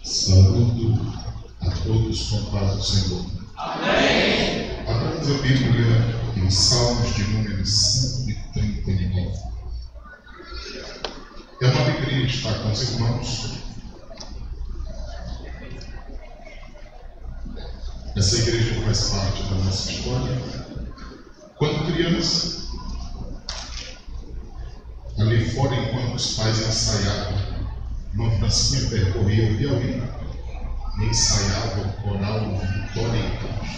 Saúdo a todos com a paz do Senhor. Amém. Abrimos a Bíblia em Salmos de número 139. É uma alegria estar com os irmãos. Essa igreja faz parte da nossa história. Quando criança, ali fora, enquanto os pais ensaiavam, uma Francinha percorria o Piauí e ensaiava o coral Vitória em Cruz.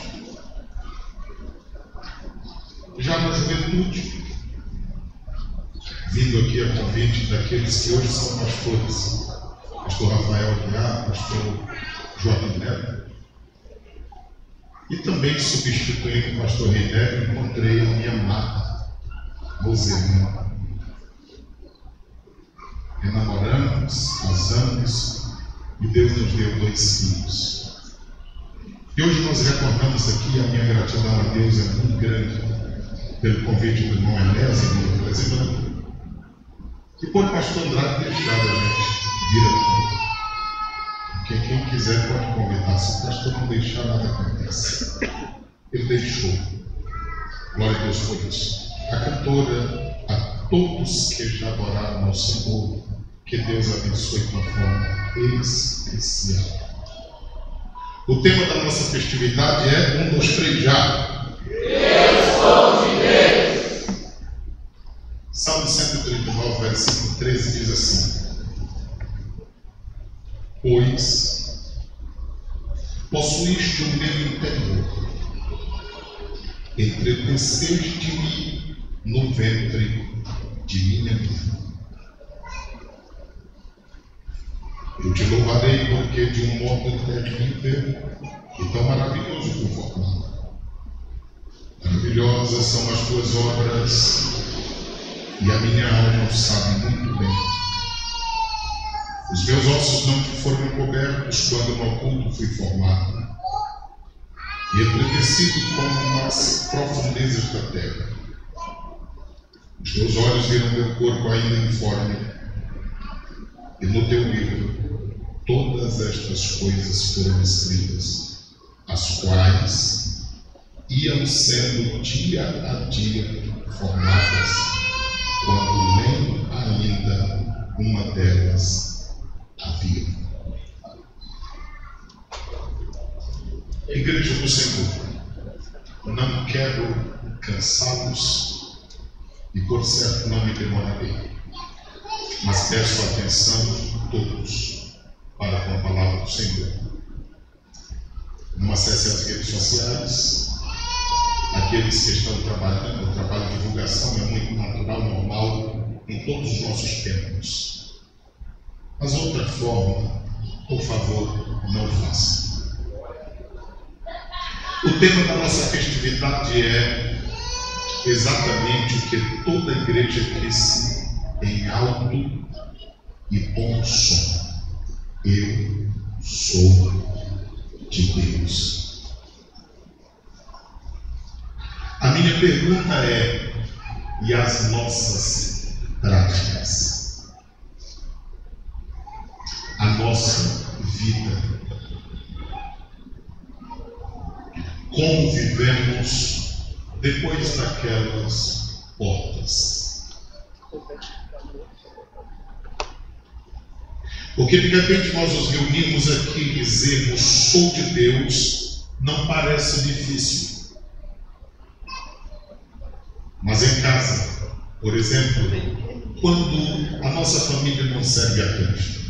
Já na juventude, vindo aqui a convite daqueles que hoje são pastores, pastor Rafael Aguiar, pastor Jorge Neto, e também substituindo o pastor Rinério, encontrei a minha amada Rosemã. Enamoramos, casamos e Deus nos deu 2 filhos. E hoje nós recordamos aqui, a minha gratidão a Deus é muito grande pelo convite do irmão Elésio, meu presidente, e por pastor Andrade deixar a gente vir aqui. Porque quem quiser pode convidar, se o pastor não deixar, nada acontece. Ele deixou. Glória a Deus por isso. A cantora, a todos que já adoraram ao Senhor, que Deus abençoe de uma forma especial. O tema da nossa festividade é 1, 2, 3 já. Eu sou de Deus. Salmo 139, versículo 13 diz assim: Pois possuíste o meu interior, entreteceste-me no ventre de minha mãe. Eu te louvarei porque de um modo eterno e tão maravilhoso fui formado. Maravilhosas são as tuas obras e a minha alma o sabe muito bem. Os meus ossos não te foram encobertos quando no oculto fui formado e entretecido como nas profundezas da terra. Os teus olhos viram meu corpo ainda informe, e no teu livro todas estas coisas foram escritas, as quais iam sendo dia a dia formadas, quando nem ainda uma delas havia. Igreja do Senhor, não quero cansá-los e por certo não me demorarei, mas peço atenção todos para com a palavra do Senhor. Não acesse as redes sociais. Aqueles que estão trabalhando, o trabalho de divulgação é muito natural, normal em todos os nossos tempos. Mas outra forma, por favor, não faça. O tema da nossa festividade é exatamente o que toda igreja disse em alto e bom som: eu sou de Deus. A minha pergunta é: e as nossas práticas? A nossa vida? Como vivemos depois daquelas portas? Porque de repente nós nos reunimos aqui e dizemos sou de Deus, não parece difícil. Mas em casa, por exemplo, quando a nossa família não serve a Cristo,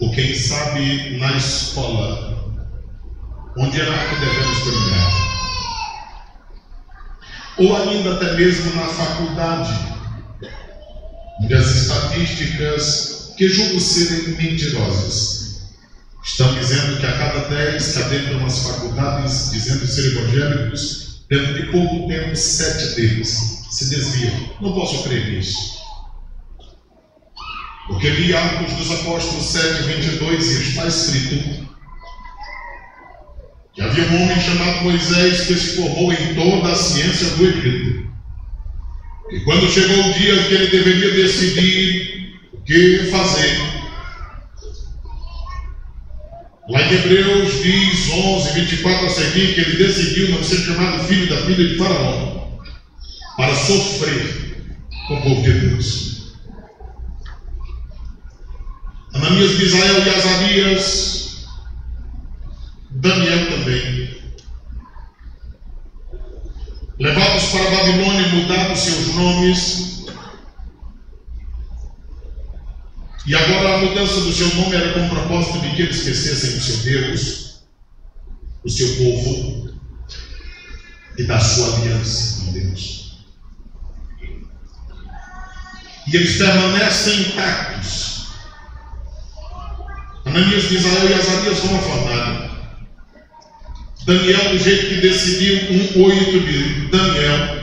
ou quem sabe na escola, onde é lá que devemos terminar, ou ainda até mesmo na faculdade, onde as estatísticas, que julgo serem mentirosas, estão dizendo que a cada 10 que adentram nas faculdades dizendo ser evangélicos, dentro de pouco tempo 7 deles se desviam. Não posso crer nisso. Porque li Atos dos Apóstolos 7:22 e está escrito que havia um homem chamado Moisés que se formou em toda a ciência do Egito. E quando chegou o dia que ele deveria decidir o que fazer, Olha que Hebreus diz 11, 24 a seguir, que ele decidiu não ser chamado filho da filha de Faraó, para sofrer com o povo de Deus. Ananias, Misael e Azarias, Daniel também, levados para a Babilônia, mudados seus nomes. E agora a mudança do seu nome era com o propósito de que eles esquecessem o seu Deus, o seu povo e da sua aliança com Deus. E eles permanecem intactos. Ananias, Misael e Azarias vão à fornalha. Daniel, do jeito que decidiu, 1:8 de Daniel,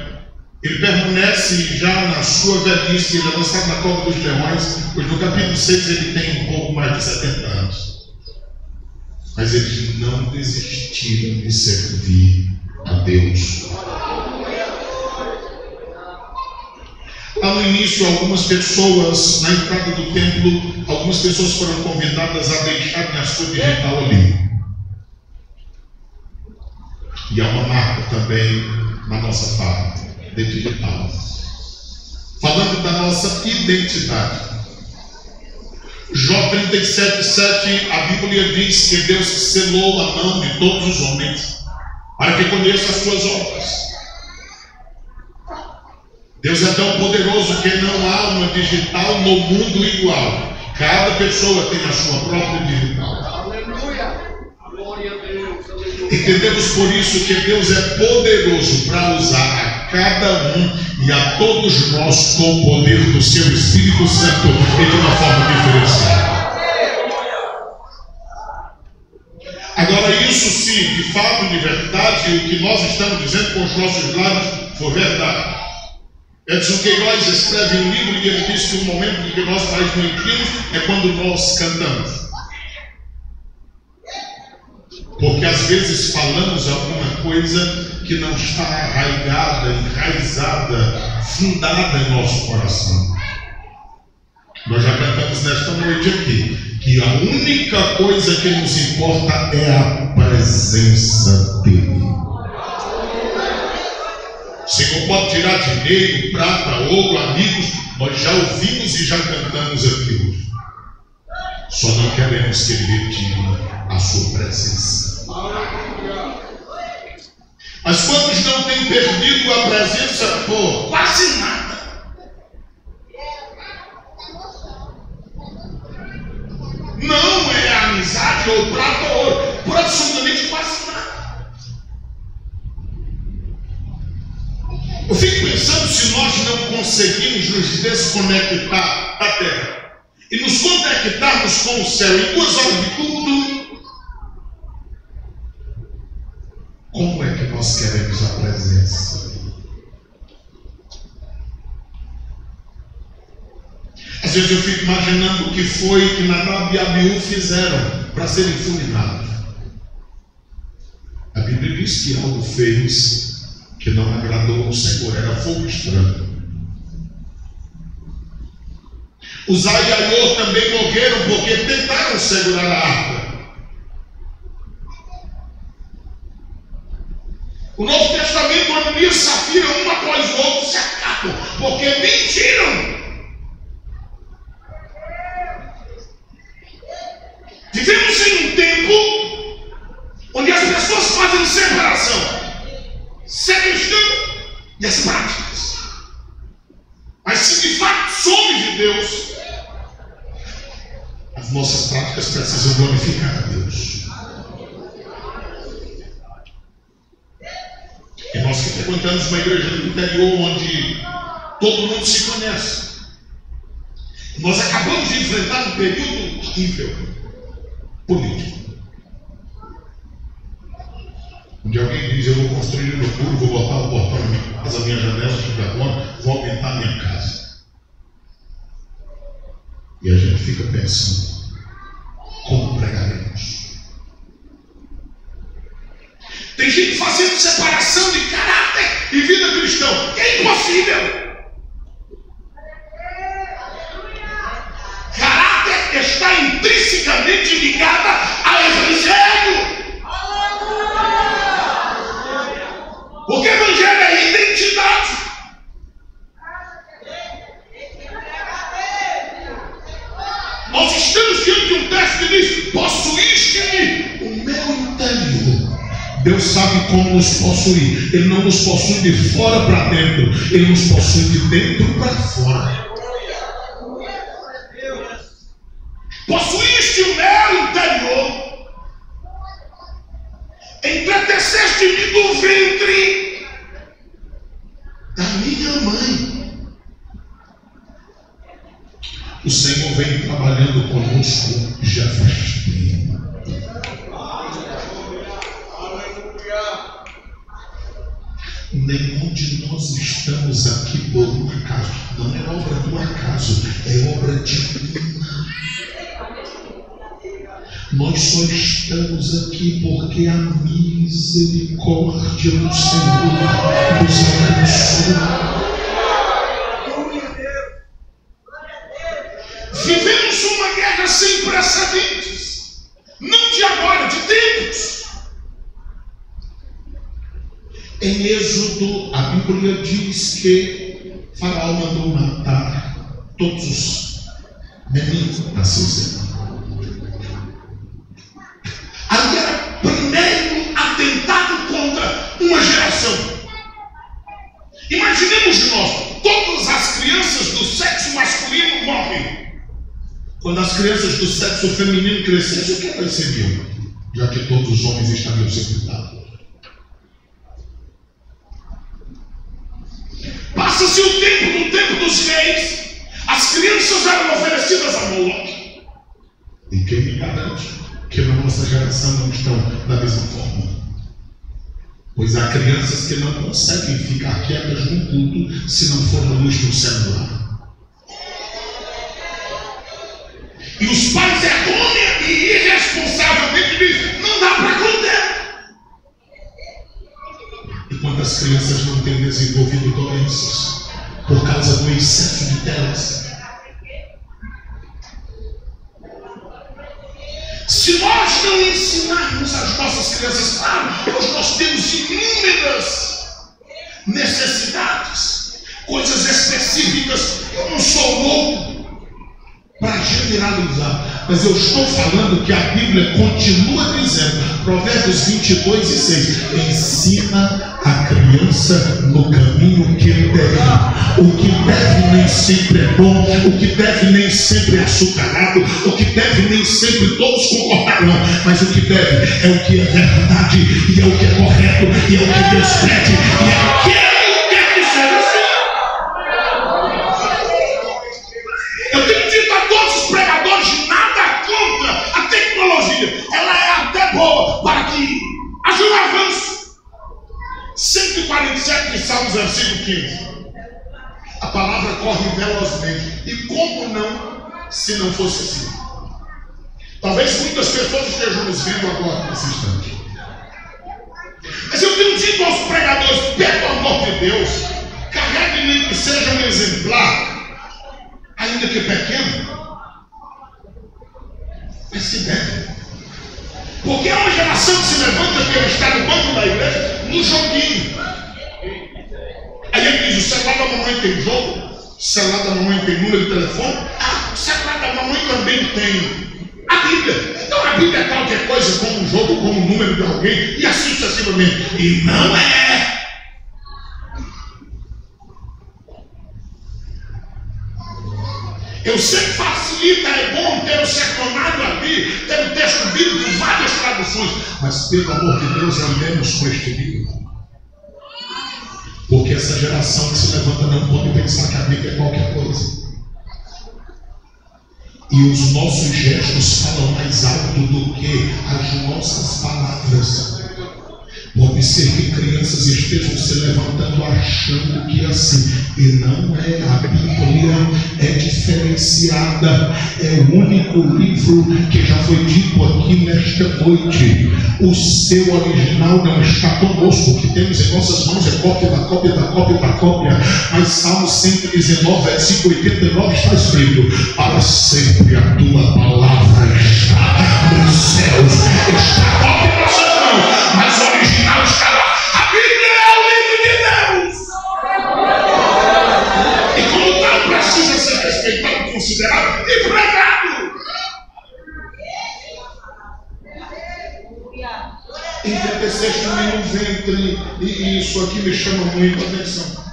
ele permanece já na sua velhice, ele é lançado na cova dos leões, pois no capítulo 6 ele tem um pouco mais de 70 anos. Mas eles não desistiram de servir a Deus. Lá no início, algumas pessoas, na entrada do templo, algumas pessoas foram convidadas a deixarem a sua digital ali. E há uma marca também na nossa fábrica de digital, falando da nossa identidade. Jó 37:7, a Bíblia diz que Deus selou a mão de todos os homens para que conheça as suas obras. Deus é tão poderoso que não há uma digital no mundo igual. Cada pessoa tem a sua própria digital. Entendemos por isso que Deus é poderoso para usar a cada um e a todos nós com o poder do seu Espírito Santo e de uma forma diferenciada. Agora, isso se de fato, de verdade, o que nós estamos dizendo com os nossos lábios for verdade. Edson Queiroz escreve um livro e ele diz que o momento em que nós mais mentimos é quando nós cantamos. Porque às vezes falamos alguma coisa que não está arraigada, enraizada, fundada em nosso coração. Nós já cantamos nesta noite aqui que a única coisa que nos importa é a presença dele. O Senhor pode tirar dinheiro, prata, ouro, amigos, nós já ouvimos e já cantamos aqui hoje. Só não queremos que ele retire a sua presença. Mas quantos não têm perdido a presença por quase nada? Não é amizade ou prata ou ouro, por absolutamente quase nada. Eu fico pensando se nós não conseguimos nos desconectar da terra e nos conectarmos com o céu em 2 horas de culto. Como é que nós queremos a presença? Às vezes eu fico imaginando o que foi que Nadab e Abiú fizeram para serem fulminados. A Bíblia diz que algo fez que não agradou ao Senhor, era fogo estranho. Uzá e Aiô também morreram porque tentaram segurar a arca. O Novo Testamento, Ananias e Safira, um após o outro, se acabam, porque mentiram. Vivemos em um tempo onde as pessoas fazem separação, seguem e as práticas. Mas se de fato somos de Deus, as nossas práticas precisam glorificar a Deus. E nós que frequentamos uma igreja do interior onde todo mundo se conhece, nós acabamos de enfrentar um período horrível político, onde alguém diz: eu vou construir o meu muro, vou botar o portão na minha casa, a minha janela, vou aumentar a minha casa. E a gente fica pensando: como pregaremos? Tem gente fazendo separação de caráter e vida cristã. É impossível. Caráter está está intrinsecamente ligada ao Evangelho. Porque Evangelho é identidade. Nós estamos diante de um texto que diz: possuíste-me o meu interior. Deus sabe como nos possuir. Ele não nos possui de fora para dentro, Ele nos possui de dentro para fora. Possuíste o meu interior, entreteceste-me do ventre da minha mãe. O Senhor vem trabalhando conosco já faz tempo. Nenhum de nós estamos aqui por um acaso. Não é obra do acaso, é obra divina. Nós só estamos aqui porque a misericórdia do Senhor nos alcançou. Vivemos uma guerra sem precedentes, não de agora, de tempos. Em Êxodo, a Bíblia diz que Faraó mandou matar todos os meninos nascidos. Ali era o primeiro atentado contra uma geração. Imaginemos nós, todas as crianças do sexo masculino morrem. Quando as crianças do sexo feminino crescessem, o que elas seriam? Já que todos os homens estariam sepultados. Passa-se o tempo, no tempo dos reis, as crianças eram oferecidas a Moloque. E quem me garante que na nossa geração não estão da mesma forma? Pois há crianças que não conseguem ficar quietas no culto se não for na luz do celular. E os pais errônea e irresponsavelmente dizem: não dá para conter. E quantas crianças não têm desenvolvido doenças por causa do excesso de telas? Se nós não ensinarmos as nossas crianças, claro, hoje nós temos inúmeras necessidades, coisas específicas. Eu não sou louco para generalizar, mas eu estou falando que a Bíblia continua dizendo, Provérbios 22:6, ensina a criança no caminho que deve. O que deve nem sempre é bom, o que deve nem sempre é açucarado, o que deve nem sempre todos concordarão, mas o que deve é o que é verdade, e é o que é correto, e é o que Deus pede, e é o que Ele quer que seja assim. Eu tenho dito a todos os pregadores: nada contra a tecnologia, ela é até boa para que haja um avanço. 147 de Salmos, versículo 15. A palavra corre velozmente. E como não, se não fosse assim? Talvez muitas pessoas estejam nos vendo agora nesse instante. Mas eu tenho dito aos pregadores: pelo amor de Deus, carregue nem que seja um exemplar, ainda que pequeno, mas se deve. Porque é uma geração que se levanta, que está no banco da igreja, no joguinho. Aí ele diz: o celular da mamãe tem jogo, o celular da mamãe tem número de telefone, o celular da mamãe também tem a Bíblia. Então a Bíblia é qualquer coisa, como um jogo, como o número de alguém, e assim sucessivamente. E não é. Eu sei que facilita, é bom ter o sermonado ali, ter o texto bíblico, várias traduções, mas pelo amor de Deus, andemos com este livro. Porque essa geração que se levanta não pode pensar que a Bíblia é qualquer coisa. E os nossos gestos falam mais alto do que as nossas palavras. Pode ser que crianças estejam se levantando achando que é assim. E não é. A Bíblia é diferenciada. É o único livro que já foi dito aqui nesta noite. O seu original não está conosco. O que temos em nossas mãos é cópia da cópia da cópia da cópia. Mas Salmo 119, versículo 89 está escrito: para sempre a tua palavra acontecesse também no ventre, e isso aqui me chama muito a atenção.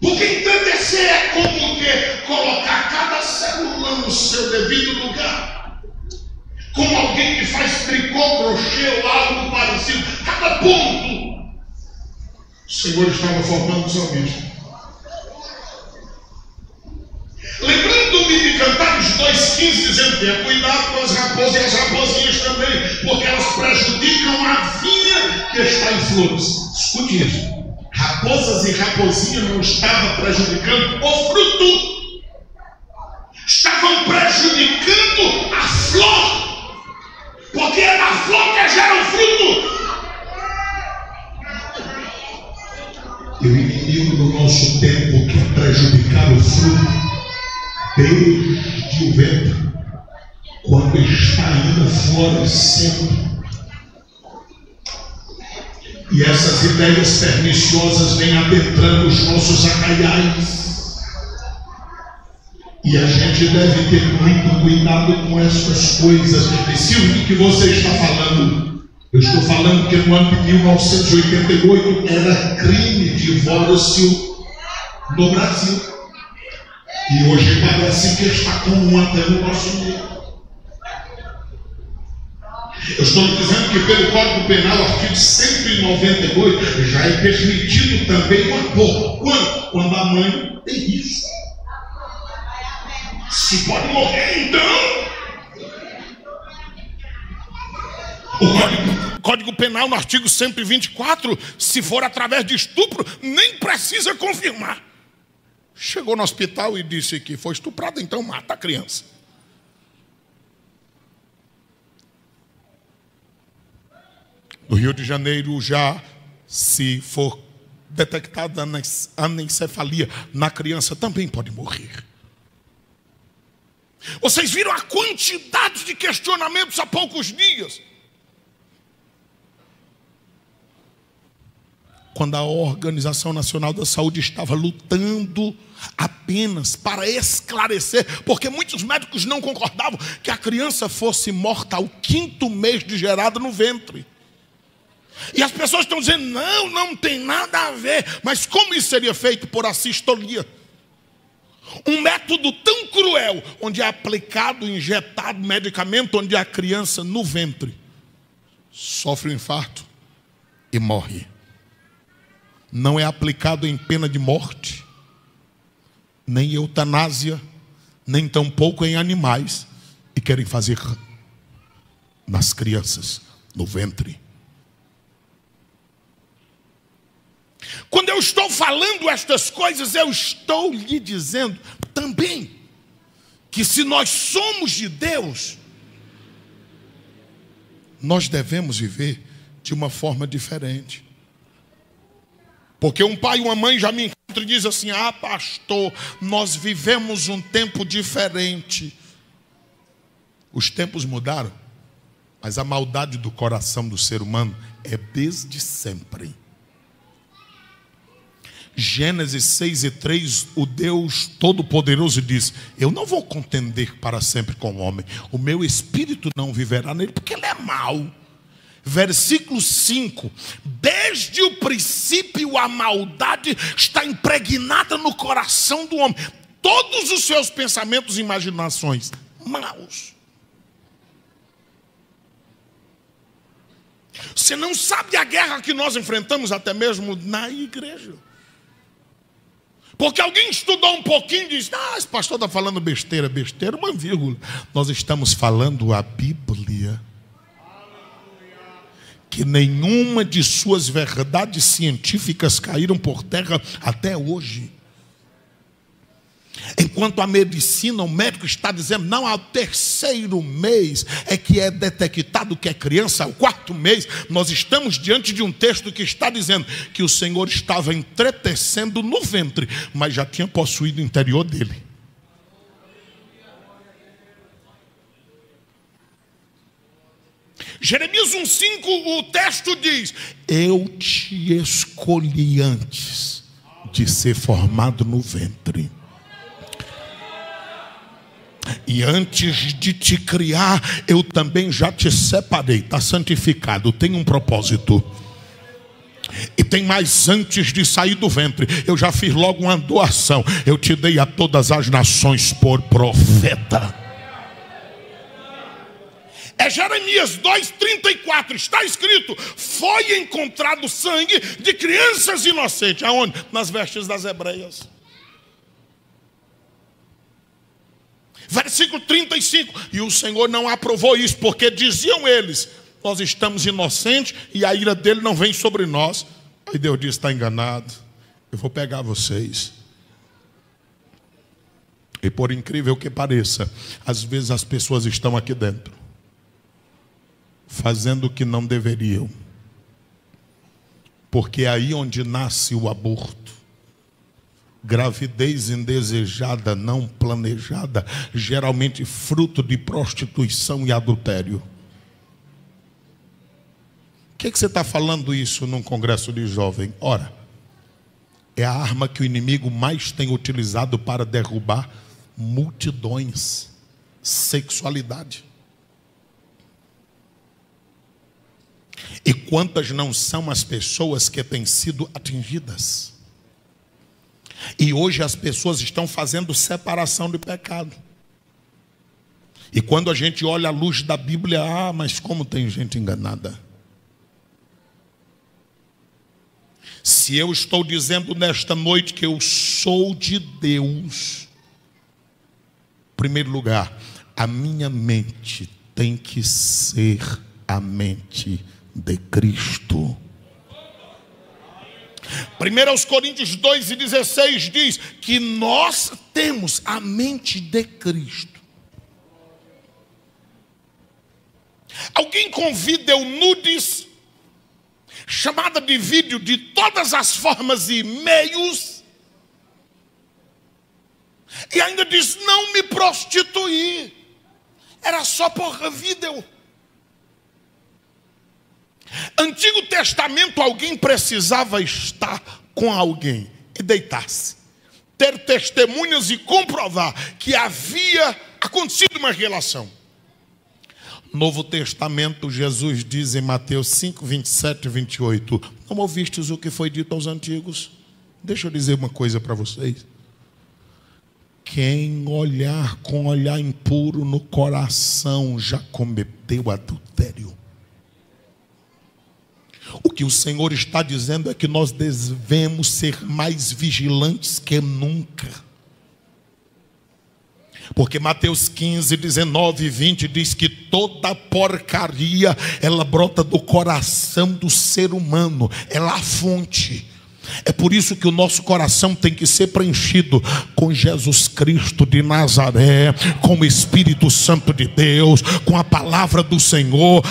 Porque entandecer é como que colocar cada célula no seu devido lugar. Como alguém que faz tricô, crochê ou algo parecido. Cada ponto. O Senhor estava formando o salmista. Lembrando-me de Cantares 2,15, dizendo: tenha cuidado com as raposas e as raposinhas também, porque elas prejudicam a vinha que está em flores. Escute isso. Raposas e raposinhas não estavam prejudicando o fruto, estavam prejudicando a flor, porque é na flor que gera o fruto. E o inimigo do nosso tempo quer prejudicar o fruto desde o ventre, quando está ainda florescendo. E essas ideias perniciosas vêm adentrando os nossos arraiais. E a gente deve ter muito cuidado com essas coisas. E Silvio, que você está falando? Eu estou falando que no ano de 1988 era crime divórcio no Brasil. E hoje parece que está comum até no nosso meio. Eu estou dizendo que pelo Código Penal, artigo 198, já é permitido também o aborto. Quando a mãe tem risco. Se pode morrer, então. O Código Penal, no artigo 124, se for através de estupro, nem precisa confirmar. Chegou no hospital e disse que foi estuprado, então mata a criança. No Rio de Janeiro, já se for detectada anencefalia na criança, também pode morrer. Vocês viram a quantidade de questionamentos há poucos dias? Quando a Organização Nacional da Saúde estava lutando apenas para esclarecer, porque muitos médicos não concordavam que a criança fosse morta ao 5º mês de gerada no ventre. E as pessoas estão dizendo: não tem nada a ver. Mas como isso seria feito por assistolia? Um método tão cruel, onde é aplicado, injetado medicamento, onde a criança no ventre sofre um infarto e morre. Não é aplicado em pena de morte, nem eutanásia, nem tampouco em animais. E querem fazer nas crianças, no ventre. Quando eu estou falando estas coisas, eu estou lhe dizendo também que se nós somos de Deus, nós devemos viver de uma forma diferente. Porque um pai e uma mãe já me encontram e dizem assim: ah, pastor, nós vivemos um tempo diferente. Os tempos mudaram, mas a maldade do coração do ser humano é desde sempre. Gênesis 6:3, o Deus Todo-Poderoso diz: eu não vou contender para sempre com o homem, o meu espírito não viverá nele, porque ele é mau. Versículo 5, desde o princípio a maldade está impregnada no coração do homem, todos os seus pensamentos e imaginações maus. Você não sabe a guerra que nós enfrentamos até mesmo na igreja. Porque alguém estudou um pouquinho e diz: ah, esse pastor está falando besteira, uma vírgula. Nós estamos falando a Bíblia. Que nenhuma de suas verdades científicas caíram por terra até hoje. Enquanto a medicina, o médico está dizendo: não, ao 3º mês é que é detectado que é criança, ao 4º mês, nós estamos diante de um texto que está dizendo que o Senhor estava entretecendo no ventre, mas já tinha possuído o interior dele. Jeremias 1,5, o texto diz: eu te escolhi antes de ser formado no ventre. E antes de te criar, eu também já te separei. Está santificado, tem um propósito. E tem mais, antes de sair do ventre, eu já fiz logo uma doação. Eu te dei a todas as nações por profeta. É Jeremias 2:34, está escrito: foi encontrado sangue de crianças inocentes. Aonde? Nas vestes das hebreias. Versículo 35, e o Senhor não aprovou isso, porque diziam eles: nós estamos inocentes e a ira dele não vem sobre nós. Aí Deus disse: está enganado, eu vou pegar vocês. E por incrível que pareça, às vezes as pessoas estão aqui dentro fazendo o que não deveriam, porque é aí onde nasce o aborto. Gravidez indesejada, não planejada, geralmente fruto de prostituição e adultério. Por que você está falando isso num congresso de jovem? Ora, é a arma que o inimigo mais tem utilizado para derrubar multidões. Sexualidade. E quantas não são as pessoas que têm sido atingidas? E hoje as pessoas estão fazendo separação de pecado. E quando a gente olha a luz da Bíblia, mas como tem gente enganada. Se eu estou dizendo nesta noite que eu sou de Deus, em primeiro lugar, a minha mente tem que ser a mente de Cristo. 1 Coríntios 2:16 diz que nós temos a mente de Cristo. Alguém convida eunudes, chamada de vídeo de todas as formas e meios, e ainda diz: não me prostituí, era só por vídeo. Antigo Testamento, alguém precisava estar com alguém e deitar-se, ter testemunhas e comprovar que havia acontecido uma relação. Novo Testamento, Jesus diz em Mateus 5, 27 e 28, não ouvistes o que foi dito aos antigos? Deixa eu dizer uma coisa para vocês. Quem olhar com olhar impuro no coração já cometeu adultério. O que o Senhor está dizendo é que nós devemos ser mais vigilantes que nunca. Porque Mateus 15, 19 e 20 diz que toda porcaria, ela brota do coração do ser humano. É lá a fonte. É por isso que o nosso coração tem que ser preenchido com Jesus Cristo de Nazaré, com o Espírito Santo de Deus, com a palavra do Senhor.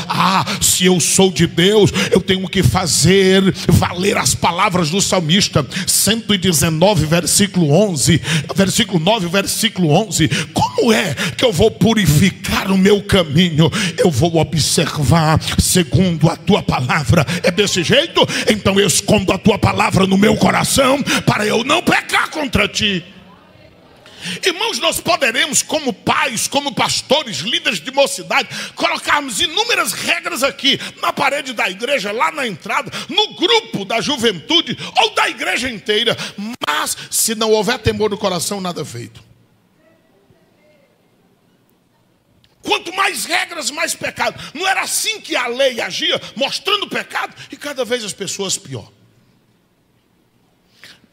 Se eu sou de Deus, eu tenho que fazer valer as palavras do salmista 119, versículo 11, versículo 9, versículo 11. Como é que eu vou purificar o meu caminho? Eu vou observar segundo a tua palavra. É desse jeito? Então eu escondo a tua palavra no meu coração para eu não pecar contra ti. Irmãos, nós poderemos, como pais, como pastores, líderes de mocidade, colocarmos inúmeras regras aqui na parede da igreja, lá na entrada, no grupo da juventude ou da igreja inteira, mas se não houver temor no coração, nada é feito. Quanto mais regras, mais pecado. Não era assim que a lei agia, mostrando pecado, e cada vez as pessoas pior.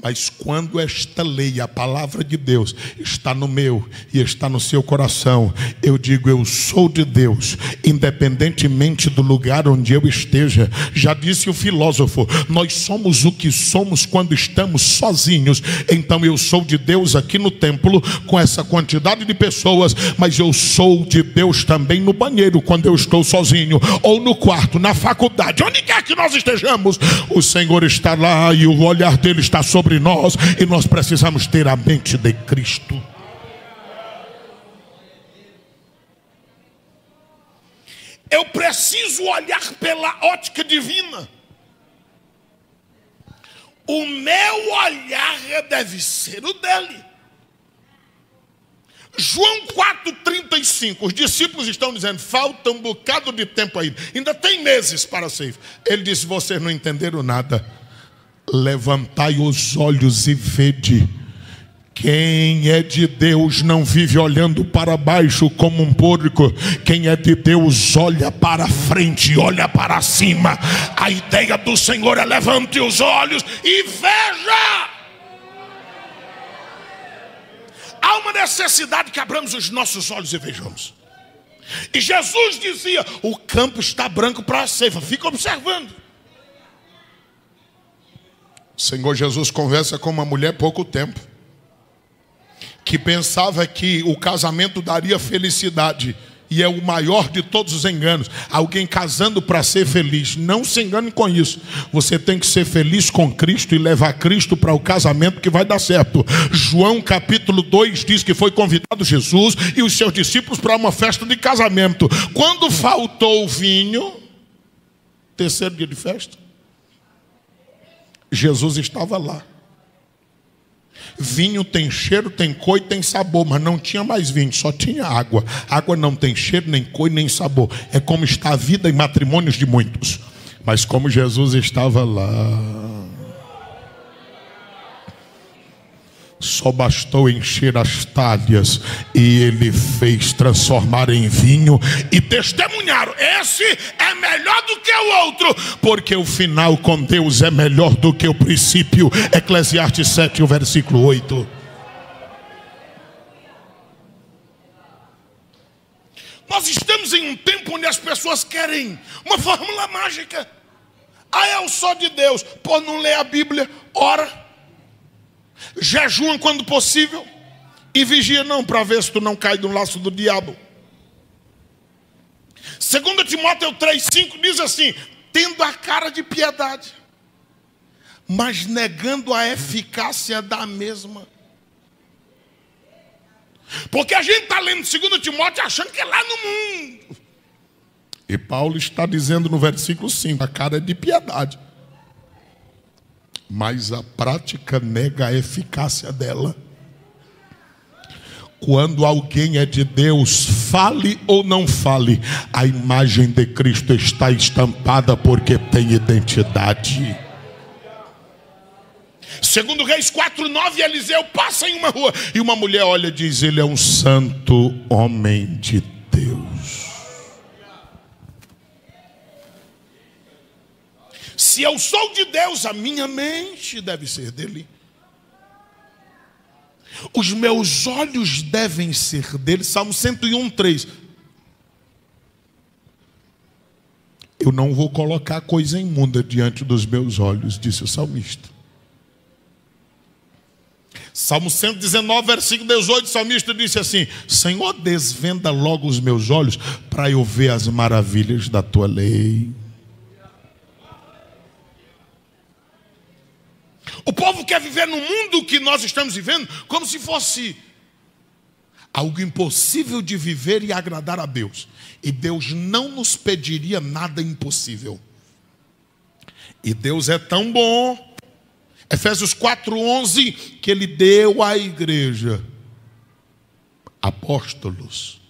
Mas quando esta lei, a palavra de Deus, está no meu e está no seu coração, eu digo: eu sou de Deus, independentemente do lugar onde eu esteja. Já disse o filósofo: nós somos o que somos quando estamos sozinhos. Então eu sou de Deus aqui no templo, com essa quantidade de pessoas, mas eu sou de Deus também no banheiro, quando eu estou sozinho, ou no quarto, na faculdade, onde quer que nós estejamos. O Senhor está lá e o olhar dele está sobre nós, e nós precisamos ter a mente de Cristo. Eu preciso olhar pela ótica divina. O meu olhar deve ser o dele. João 4,35, os discípulos estão dizendo, falta um bocado de tempo ainda tem meses para a ceifa. Ele disse, vocês não entenderam nada. Levantai os olhos e vede. Quem é de Deus não vive olhando para baixo como um porco. Quem é de Deus olha para frente, olha para cima. A ideia do Senhor é levante os olhos e veja. Há uma necessidade que abramos os nossos olhos e vejamos. E Jesus dizia, o campo está branco para a ceifa, fica observando. O Senhor Jesus conversa com uma mulher há pouco tempo, que pensava que o casamento daria felicidade. E é o maior de todos os enganos. Alguém casando para ser feliz. Não se engane com isso. Você tem que ser feliz com Cristo e levar Cristo para o casamento que vai dar certo. João capítulo 2 diz que foi convidado Jesus e os seus discípulos para uma festa de casamento. Quando faltou o vinho, terceiro dia de festa, Jesus estava lá. Vinho tem cheiro, tem cor e tem sabor, mas não tinha mais vinho, só tinha água. Água não tem cheiro, nem cor, nem sabor. É como está a vida em matrimônios de muitos. Mas como Jesus estava lá, só bastou encher as talhas e ele fez transformar em vinho e testemunharam, esse é melhor do que o outro, porque o final com Deus é melhor do que o princípio. Eclesiastes 7, o versículo 8. Nós estamos em um tempo onde as pessoas querem uma fórmula mágica. É o só de Deus. Pô, não lê a Bíblia, ora, jejua quando possível e vigia não, para ver se tu não cai no laço do diabo. 2 Timóteo 3,5 diz assim, tendo a cara de piedade, mas negando a eficácia da mesma. Porque a gente está lendo 2 Timóteo achando que é lá no mundo. E Paulo está dizendo no versículo 5, a cara é de piedade, mas a prática nega a eficácia dela. Quando alguém é de Deus, fale ou não fale, a imagem de Cristo está estampada porque tem identidade. 2 Reis 4,9, Eliseu passa em uma rua e uma mulher olha e diz, ele é um santo homem de Deus. Se eu sou de Deus, a minha mente deve ser dele. Os meus olhos devem ser dele. Salmo 101:3. Eu não vou colocar coisa imunda diante dos meus olhos, disse o salmista. Salmo 119, versículo 18, o salmista disse assim, Senhor, desvenda logo os meus olhos para eu ver as maravilhas da tua lei. O povo quer viver no mundo que nós estamos vivendo como se fosse algo impossível de viver e agradar a Deus. E Deus não nos pediria nada impossível. E Deus é tão bom, Efésios 4:11, que Ele deu à igreja apóstolos,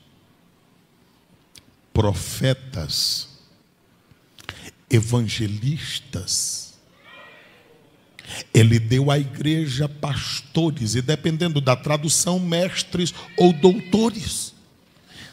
profetas, evangelistas. Ele deu à igreja pastores e, dependendo da tradução, mestres ou doutores.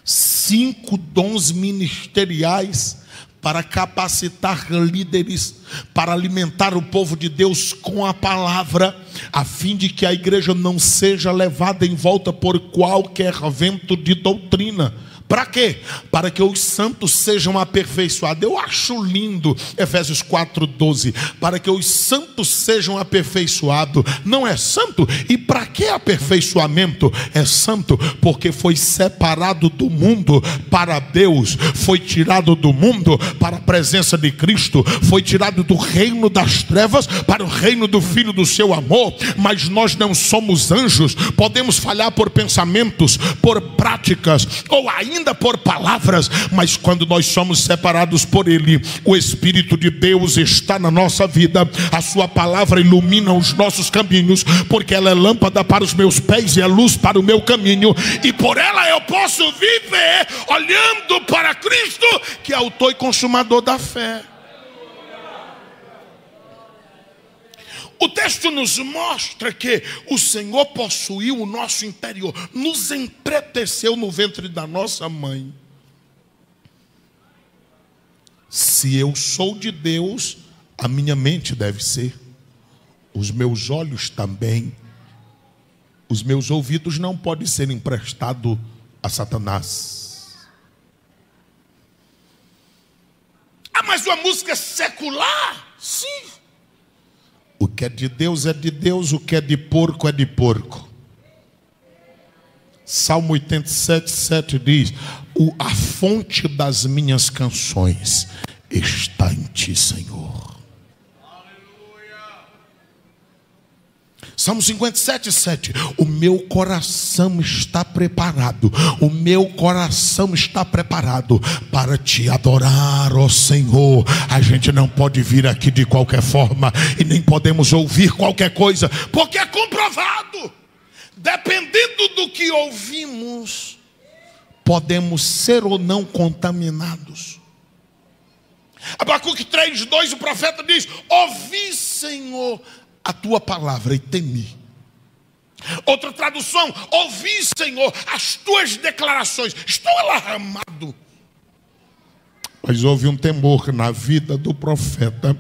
5 dons ministeriais para capacitar líderes, para alimentar o povo de Deus com a palavra, a fim de que a igreja não seja levada em volta por qualquer vento de doutrina. Para quê? Para que os santos sejam aperfeiçoados. Eu acho lindo Efésios 4:12. Para que os santos sejam aperfeiçoados. Não é santo? E para que aperfeiçoamento? É santo porque foi separado do mundo para Deus. Foi tirado do mundo para a presença de Cristo. Foi tirado do reino das trevas para o reino do Filho do seu amor. Mas nós não somos anjos. Podemos falhar por pensamentos, por práticas, ou ainda ainda por palavras, mas quando nós somos separados por Ele, o Espírito de Deus está na nossa vida. A sua palavra ilumina os nossos caminhos, porque ela é lâmpada para os meus pés e é luz para o meu caminho, e por ela eu posso viver olhando para Cristo, que é autor e consumador da fé. O texto nos mostra que o Senhor possuiu o nosso interior, nos entreteceu no ventre da nossa mãe. Se eu sou de Deus, a minha mente deve ser, os meus olhos também, os meus ouvidos não podem ser emprestados a Satanás. Ah, mas uma música secular? Sim. O que é de Deus é de Deus, o que é de porco é de porco. Salmo 87:7 diz: a fonte das minhas canções está em ti, Senhor. Salmo 57:7: o meu coração está preparado, o meu coração está preparado para te adorar, ó Senhor. A gente não pode vir aqui de qualquer forma, e nem podemos ouvir qualquer coisa, porque é comprovado, dependendo do que ouvimos, podemos ser ou não contaminados. Abacuque 3:2, o profeta diz: ouvi, Senhor, a tua palavra e temi. Outra tradução: ouvi, Senhor, as tuas declarações. Estou alarmado. Mas houve um temor na vida do profeta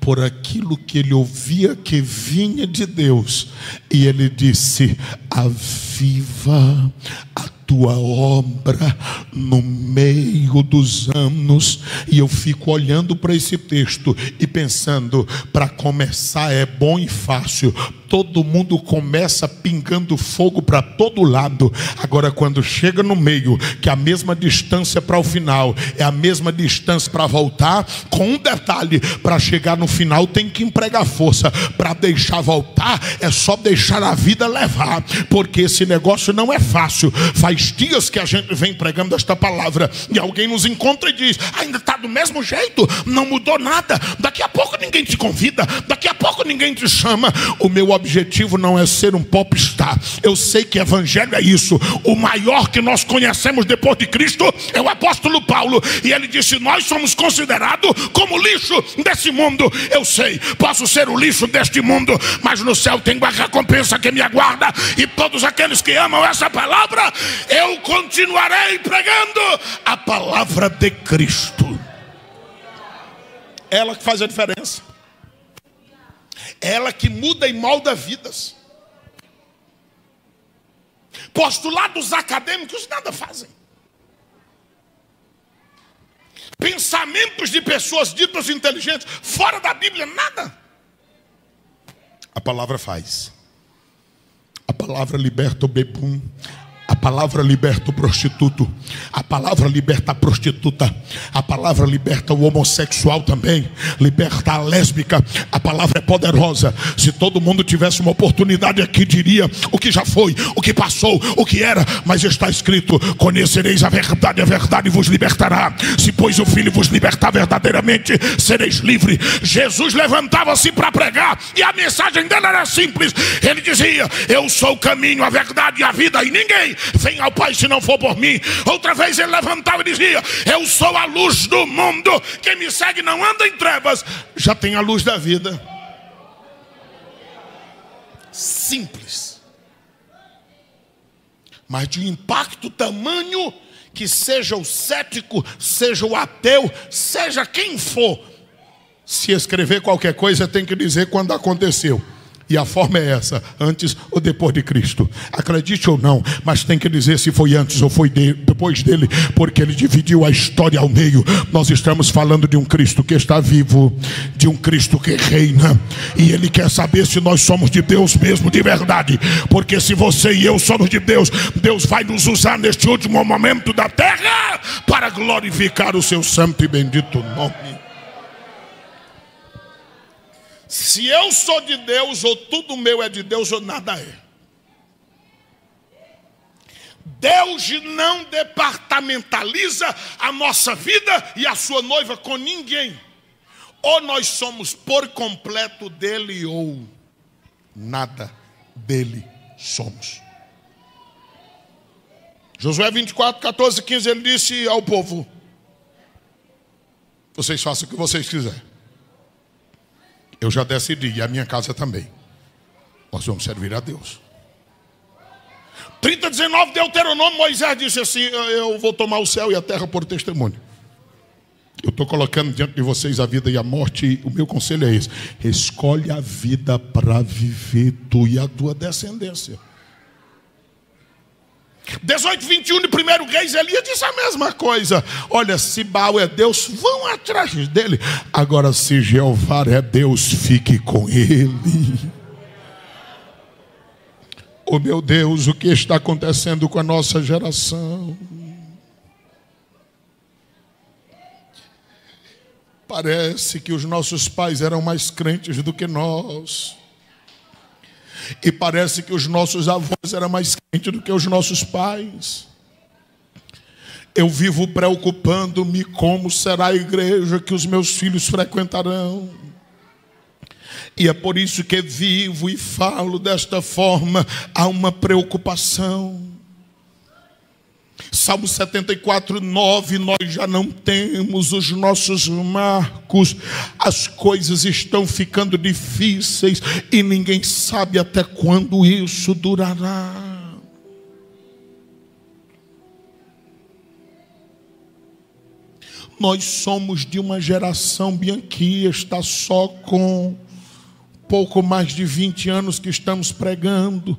por aquilo que ele ouvia que vinha de Deus, e ele disse: aviva a tua obra no meio dos anos. E eu fico olhando para esse texto e pensando, para começar é bom e fácil, todo mundo começa pingando fogo para todo lado. Agora quando chega no meio, que a mesma distância para o final é a mesma distância para voltar, com um detalhe: para chegar no final tem que empregar força, para deixar voltar é só deixar a vida levar, porque esse negócio não é fácil. Faz dias que a gente vem pregando esta palavra e alguém nos encontra e diz: ainda está do mesmo jeito, não mudou nada, daqui a pouco ninguém te convida, daqui a pouco ninguém te chama. O meu objetivo não é ser um popstar. Eu sei que evangelho é isso. O maior que nós conhecemos depois de Cristo é o apóstolo Paulo, e ele disse: nós somos considerados como lixo desse mundo. Eu sei, posso ser o lixo deste mundo, mas no céu tem uma recompensa que me aguarda, e todos aqueles que amam essa palavra, eu continuarei pregando a palavra de Cristo. Ela que faz a diferença, ela que muda e molda vidas. Postulados acadêmicos nada fazem. Pensamentos de pessoas ditas inteligentes fora da Bíblia, nada. A palavra faz. A palavra liberta o bebum. A palavra liberta o prostituto. A palavra liberta a prostituta. A palavra liberta o homossexual também. Liberta a lésbica. A palavra é poderosa. Se todo mundo tivesse uma oportunidade aqui, diria o que já foi, o que passou, o que era. Mas está escrito: conhecereis a verdade vos libertará. Se pois o Filho vos libertar verdadeiramente, sereis livres. Jesus levantava-se para pregar, e a mensagem dele era simples. Ele dizia: eu sou o caminho, a verdade e a vida, e ninguém vem ao Pai se não for por mim. Outra vez ele levantava e dizia: eu sou a luz do mundo, quem me segue não anda em trevas, já tem a luz da vida. Simples, mas de um impacto tamanho que seja o cético, seja o ateu, seja quem for, se escrever qualquer coisa tem que dizer quando aconteceu. E a forma é essa: antes ou depois de Cristo. Acredite ou não, mas tem que dizer se foi antes ou foi depois dele, porque ele dividiu a história ao meio. Nós estamos falando de um Cristo que está vivo, de um Cristo que reina, e ele quer saber se nós somos de Deus mesmo, de verdade. Porque se você e eu somos de Deus, Deus vai nos usar neste último momento da terra para glorificar o seu santo e bendito nome. Se eu sou de Deus, ou tudo meu é de Deus, ou nada é. Deus não departamentaliza a nossa vida e a sua noiva com ninguém. Ou nós somos por completo dele, ou nada dele somos. Josué 24, 14, 15, ele disse ao povo: vocês façam o que vocês quiserem. Eu já decidi, e a minha casa também. Nós vamos servir a Deus. 30, 19, Deuteronômio, Moisés disse assim: eu vou tomar o céu e a terra por testemunho. Eu estou colocando diante de vocês a vida e a morte, e o meu conselho é esse: escolhe a vida para viver tu e a tua descendência. 18, 21 de 1 Reis, Elias disse a mesma coisa. Olha, se Baal é Deus, vão atrás dele. Agora, se Jeová é Deus, fique com ele. Oh meu Deus, o que está acontecendo com a nossa geração? Parece que os nossos pais eram mais crentes do que nós. E parece que os nossos avós eram mais crentes do que os nossos pais. Eu vivo preocupando-me como será a igreja que os meus filhos frequentarão. E é por isso que vivo e falo desta forma. Há uma preocupação. Salmo 74, 9, nós já não temos os nossos marcos. As coisas estão ficando difíceis e ninguém sabe até quando isso durará. Nós somos de uma geração, Bianchi está só com pouco mais de 20 anos que estamos pregando,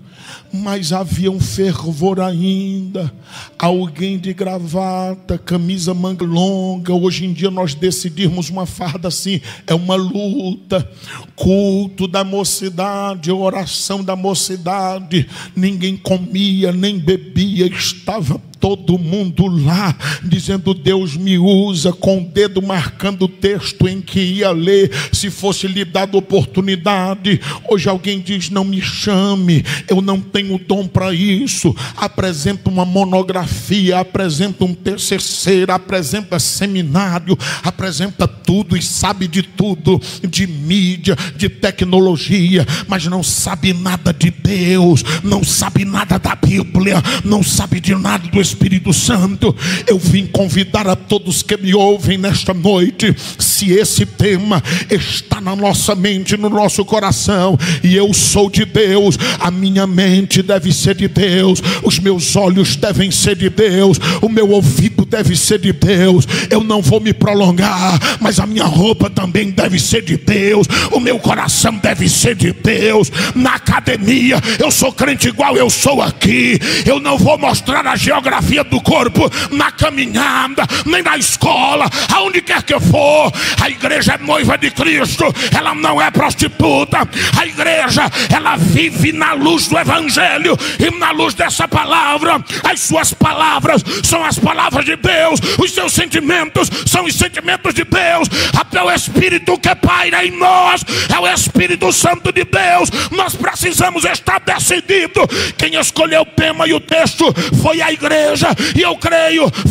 mas havia um fervor ainda. Alguém de gravata, camisa manga longa. Hoje em dia nós decidirmos uma farda assim é uma luta. Culto da mocidade, oração da mocidade. Ninguém comia nem bebia, estava todo mundo lá, dizendo: Deus me usa, com o dedo marcando o texto em que ia ler, se fosse lhe dado oportunidade. Hoje alguém diz: não me chame, eu não tenho dom para isso. Apresenta uma monografia, apresenta um TCC, apresenta seminário, apresenta tudo e sabe de tudo, de mídia, de tecnologia, mas não sabe nada de Deus, não sabe nada da Bíblia, não sabe de nada do Espírito Santo. Eu vim convidar a todos que me ouvem nesta noite. Se esse tema está na nossa mente, no nosso coração, e eu sou de Deus, a minha mente deve ser de Deus, os meus olhos devem ser de Deus, o meu ouvido deve ser de Deus. Eu não vou me prolongar, mas a minha roupa também deve ser de Deus, o meu coração deve ser de Deus. Na academia eu sou crente igual eu sou aqui. Eu não vou mostrar a geografia do corpo na caminhada, nem na escola, aonde quer que eu for. A igreja é noiva de Cristo, ela não é prostituta. A igreja, ela vive na luz do Evangelho e na luz dessa palavra. As suas palavras são as palavras de Deus, os seus sentimentos são os sentimentos de Deus. Até o Espírito que paira em nós é o Espírito Santo de Deus. Nós precisamos estar decididos. Quem escolheu o tema e o texto foi a igreja, e eu creio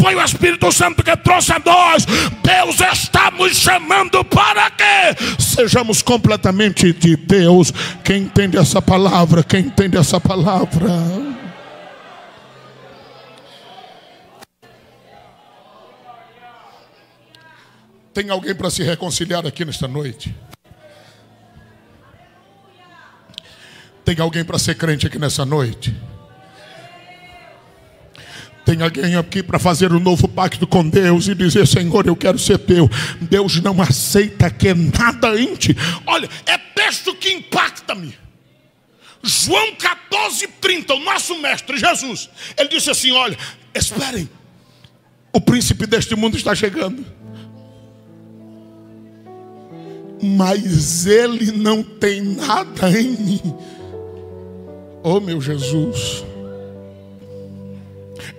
foi o Espírito Santo que trouxe a nós. Deus está nos chamando para que sejamos completamente de Deus. Quem entende essa palavra? Quem entende essa palavra? Tem alguém para se reconciliar aqui nesta noite? Tem alguém para ser crente aqui nessa noite? Tem alguém aqui para fazer um novo pacto com Deus e dizer: Senhor, eu quero ser teu. Deus não aceita que nada em ti. Olha, é texto que impacta-me. João 14, 30, o nosso mestre Jesus, ele disse assim: olha, esperem, o príncipe deste mundo está chegando, mas ele não tem nada em mim. Oh meu Jesus.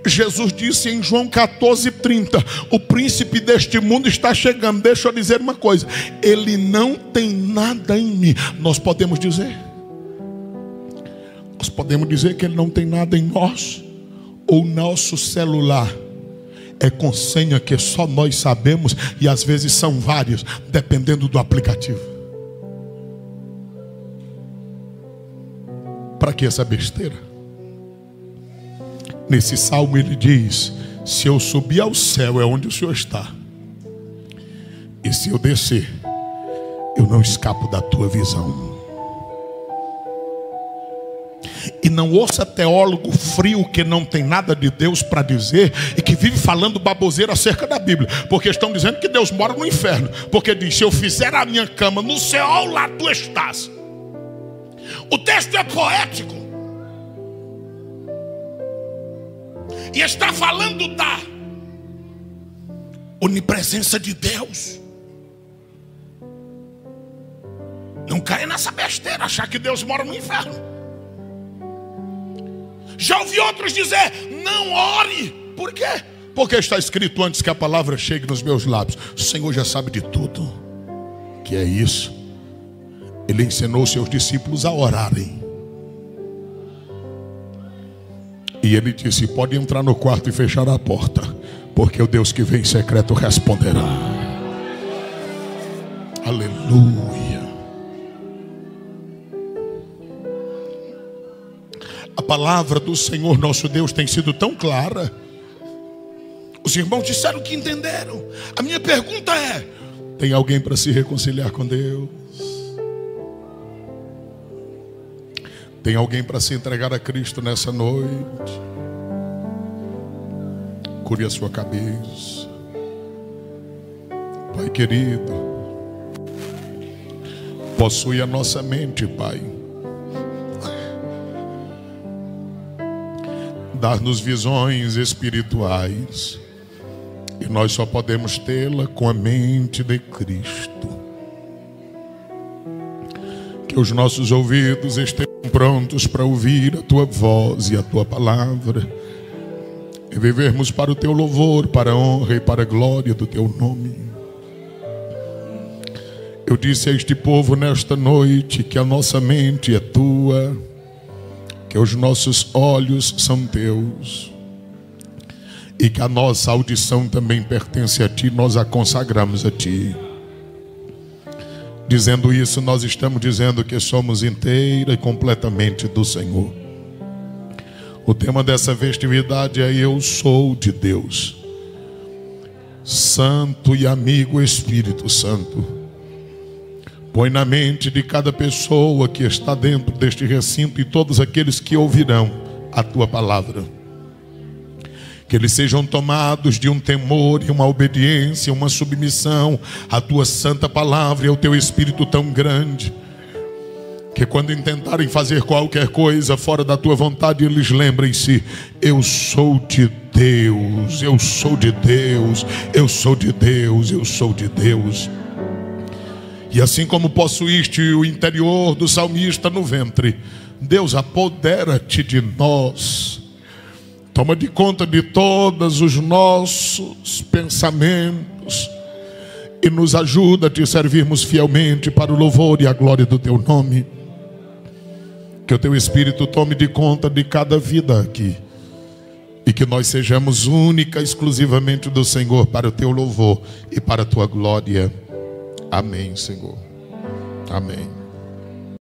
Jesus disse em João 14, 30, o príncipe deste mundo está chegando. Deixa eu dizer uma coisa: ele não tem nada em mim. Nós podemos dizer que ele não tem nada em nós, O nosso celular é com senha que só nós sabemos, e às vezes são várias, dependendo do aplicativo. Para que essa besteira? Nesse salmo ele diz: se eu subir ao céu é onde o Senhor está, e se eu descer, eu não escapo da tua visão. E não ouça teólogo frio que não tem nada de Deus para dizer e que vive falando baboseira acerca da Bíblia, porque estão dizendo que Deus mora no inferno, porque diz: se eu fizer a minha cama no céu, lá tu estás. O texto é poético e está falando da onipresença de Deus. Não caia nessa besteira, achar que Deus mora no inferno. Já ouvi outros dizer: não ore. Por quê? Porque está escrito antes que a palavra chegue nos meus lábios. O Senhor já sabe de tudo. Que é isso? Ele ensinou seus discípulos a orarem. E ele disse: pode entrar no quarto e fechar a porta, porque o Deus que vem em secreto responderá. Aleluia. A palavra do Senhor nosso Deus tem sido tão clara. Os irmãos disseram que entenderam. A minha pergunta é: tem alguém para se reconciliar com Deus? Tem alguém para se entregar a Cristo nessa noite? Cure a sua cabeça. Pai querido, possui a nossa mente, Pai. Dar-nos visões espirituais, e nós só podemos tê-la com a mente de Cristo. Que os nossos ouvidos estejam prontos para ouvir a Tua voz e a Tua palavra, e vivermos para o Teu louvor, para a honra e para a glória do Teu nome. Eu disse a este povo nesta noite que a nossa mente é Tua, que os nossos olhos são Teus, e que a nossa audição também pertence a Ti. Nós a consagramos a Ti. Dizendo isso, nós estamos dizendo que somos inteira e completamente do Senhor. O tema dessa festividade é: eu sou de Deus. Santo e amigo Espírito Santo, põe na mente de cada pessoa que está dentro deste recinto e todos aqueles que ouvirão a Tua palavra, que eles sejam tomados de um temor e uma obediência, uma submissão à Tua santa palavra e ao Teu Espírito tão grande, que quando intentarem fazer qualquer coisa fora da Tua vontade, eles lembrem-se: eu sou de Deus, eu sou de Deus, eu sou de Deus, eu sou de Deus. E assim como possuíste o interior do salmista no ventre, Deus, apodera-te de nós. Toma de conta de todos os nossos pensamentos e nos ajuda a Te servirmos fielmente para o louvor e a glória do Teu nome. Que o Teu Espírito tome de conta de cada vida aqui, e que nós sejamos única, exclusivamente do Senhor, para o Teu louvor e para a Tua glória. Amém, Senhor. Amém.